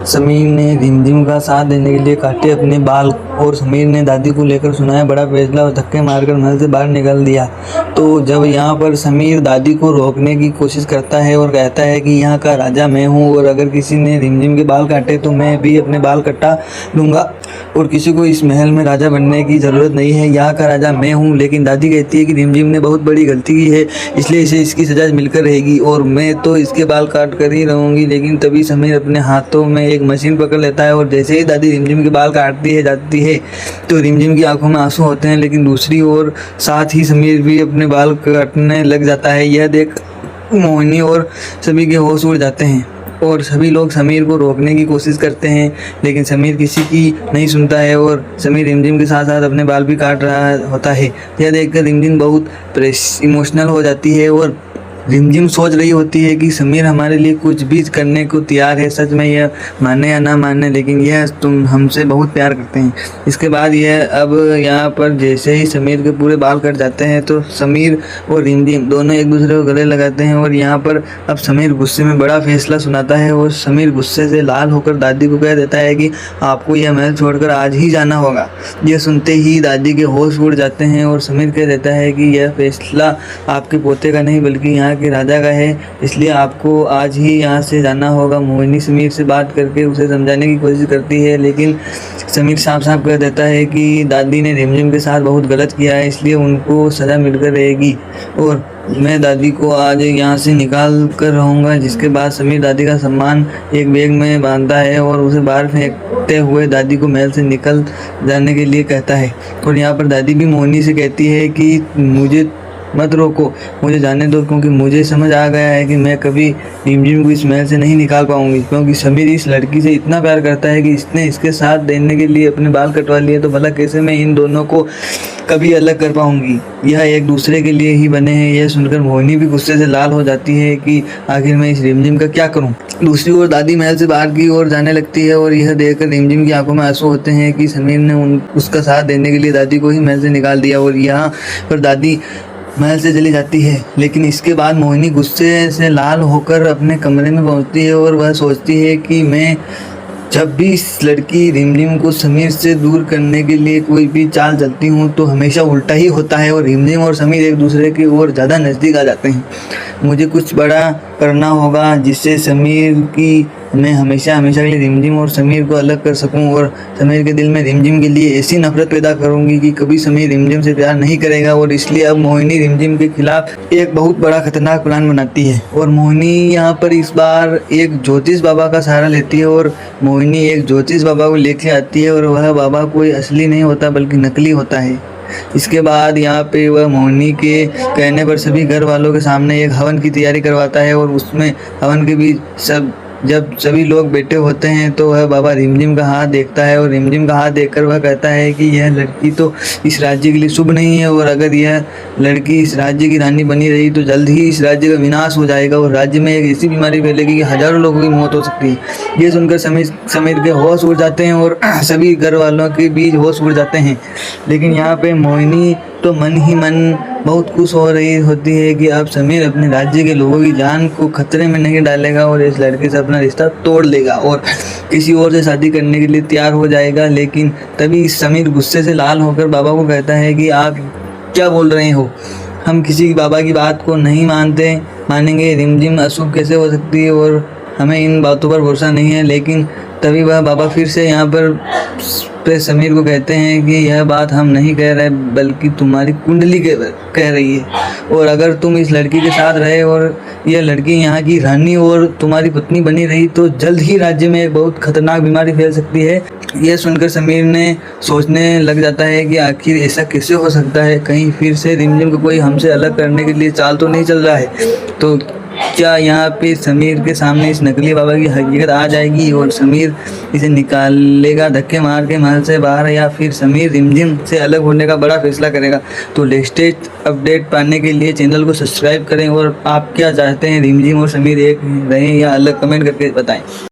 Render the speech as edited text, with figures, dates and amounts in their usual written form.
समीर ने रिमझिम का साथ देने के लिए काटे अपने बाल और समीर ने दादी को लेकर सुनाया बड़ा फैसला और धक्के मारकर महल से बाहर निकल दिया। तो जब यहाँ पर समीर दादी को रोकने की कोशिश करता है और कहता है कि यहाँ का राजा मैं हूँ और अगर किसी ने रिमझिम के बाल काटे तो मैं भी अपने बाल कटा लूँगा और किसी को इस महल में राजा बनने की ज़रूरत नहीं है, यहाँ का राजा मैं हूँ। लेकिन दादी कहती है कि रिमझिम ने बहुत बड़ी गलती की है, इसलिए इसे इसकी सज़ा मिलकर रहेगी और मैं तो इसके बाल काट कर ही रहूँगी। लेकिन तभी समीर अपने हाथों में एक मशीन पकड़ लेता है और जैसे ही दादी रिमझिम के बाल काटती जाती है तो रिमझिम की आंखों में आंसू होते हैं। लेकिन दूसरी ओर साथ ही समीर भी अपने बाल काटने लग जाता है। यह देख मोहिनी और सभी के होश उड़ जाते हैं और सभी लोग समीर को रोकने की कोशिश करते हैं, लेकिन समीर किसी की नहीं सुनता है और समीर रिमझिम के साथ साथ अपने बाल भी काट रहा होता है। यह देखकर रिमझिम बहुत इमोशनल हो जाती है और रिमझिम सोच रही होती है कि समीर हमारे लिए कुछ भी करने को तैयार है, सच में यह माने या ना माने, लेकिन यह तुम हमसे बहुत प्यार करते हैं। इसके बाद यह अब यहाँ पर जैसे ही समीर के पूरे बाल कट जाते हैं तो समीर और रिमझिम दोनों एक दूसरे को गले लगाते हैं और यहाँ पर अब समीर गुस्से में बड़ा फैसला सुनाता है और समीर गुस्से से लाल होकर दादी को कह देता है कि आपको यह महल छोड़कर आज ही जाना होगा। यह सुनते ही दादी के होश उड़ जाते हैं और समीर कह देता है कि यह फैसला आपके पोते का नहीं बल्कि यहाँ के राजा का है, इसलिए आपको आज ही यहाँ से जाना होगा। मोहिनी समीर से बात करके उसे समझाने की कोशिश करती है, लेकिन समीर साफ साफ कह देता है कि दादी ने रिमझिम के साथ बहुत गलत किया है, इसलिए उनको सज़ा मिलकर रहेगी और मैं दादी को आज यहाँ से निकाल कर रहूँगा। जिसके बाद समीर दादी का सामान एक बैग में बांधता है और उसे बाहर फेंकते हुए दादी को महल से निकल जाने के लिए कहता है। और यहाँ पर दादी भी मोहिनी से कहती है कि मुझे मत रोको, मुझे जाने दो, क्योंकि मुझे समझ आ गया है कि मैं कभी रिमझिम को इस महल से नहीं निकाल पाऊंगी। क्योंकि समीर इस लड़की से इतना प्यार करता है कि इसने इसके साथ देने के लिए अपने बाल कटवा लिए, तो भला कैसे मैं इन दोनों को कभी अलग कर पाऊंगी। यह एक दूसरे के लिए ही बने हैं। यह सुनकर मोहिनी भी गुस्से से लाल हो जाती है कि आखिर मैं इस रिमझिम का क्या करूं। दूसरी ओर दादी महल से बाहर की ओर जाने लगती है और यह देखकर रिमझिम की आंखों में आंसू होते हैं कि समीर ने उसका साथ देने के लिए दादी को ही महल से निकाल दिया और यहाँ पर दादी महल से चली जाती है। लेकिन इसके बाद मोहिनी गुस्से से लाल होकर अपने कमरे में पहुंचती है और वह सोचती है कि मैं जब भी इस लड़की रिमझिम को समीर से दूर करने के लिए कोई भी चाल चलती हूँ तो हमेशा उल्टा ही होता है और रिमझिम और समीर एक दूसरे की ओर ज़्यादा नज़दीक आ जाते हैं। मुझे कुछ बड़ा करना होगा जिससे समीर की मैं हमेशा हमेशा के लिए रिमझिम और समीर को अलग कर सकूं और समीर के दिल में रिमझिम के लिए ऐसी नफरत पैदा करूंगी कि कभी समीर रिमझिम से प्यार नहीं करेगा। और इसलिए अब मोहिनी रिमझिम के खिलाफ एक बहुत बड़ा खतरनाक प्लान बनाती है और मोहिनी यहाँ पर इस बार एक ज्योतिष बाबा का सहारा लेती है और मोहिनी एक ज्योतिष बाबा को लेके आती है और वह बाबा कोई असली नहीं होता बल्कि नकली होता है। इसके बाद यहाँ पे वह मोहिनी के कहने पर सभी घर वालों के सामने एक हवन की तैयारी करवाता है और उसमें हवन के भी जब सभी लोग बैठे होते हैं तो वह बाबा रिमझिम का हाथ देखता है और रिमझिम का हाथ देखकर वह कहता है कि यह लड़की तो इस राज्य के लिए शुभ नहीं है और अगर यह लड़की इस राज्य की रानी बनी रही तो जल्द ही इस राज्य का विनाश हो जाएगा और राज्य में एक ऐसी बीमारी फैलेगी कि हजारों लोगों की मौत हो सकती है। ये सुनकर समीर के होश उड़ जाते हैं और सभी घर वालों के बीच होश उड़ जाते हैं। लेकिन यहाँ पे मोहिनी तो मन ही मन बहुत खुश हो रही होती है कि अब समीर अपने राज्य के लोगों की जान को खतरे में नहीं डालेगा और इस लड़के से अपना रिश्ता तोड़ लेगा और किसी और से शादी करने के लिए तैयार हो जाएगा। लेकिन तभी समीर गुस्से से लाल होकर बाबा को कहता है कि आप क्या बोल रहे हो, हम किसी बाबा की बात को नहीं मानेंगे। रिमझिम अशुभ कैसे हो सकती है और हमें इन बातों पर भरोसा नहीं है। लेकिन तभी वह बाबा फिर से यहाँ पर समीर को कहते हैं कि यह बात हम नहीं कह रहे बल्कि तुम्हारी कुंडली कह रही है और अगर तुम इस लड़की के साथ रहे और यह लड़की यहाँ की रानी और तुम्हारी पत्नी बनी रही तो जल्द ही राज्य में एक बहुत खतरनाक बीमारी फैल सकती है। यह सुनकर समीर ने सोचने लग जाता है कि आखिर ऐसा कैसे हो सकता है, कहीं फिर से रिमझिम को कोई हमसे अलग करने के लिए चाल तो नहीं चल रहा है। तो क्या यहाँ पे समीर के सामने इस नकली बाबा की हकीकत आ जाएगी और समीर इसे निकालेगा धक्के मार के महल से बाहर, या फिर समीर रिमझिम से अलग होने का बड़ा फैसला करेगा। तो लेटेस्ट अपडेट पाने के लिए चैनल को सब्सक्राइब करें और आप क्या चाहते हैं, रिमझिम और समीर एक रहें या अलग, कमेंट करके बताएं।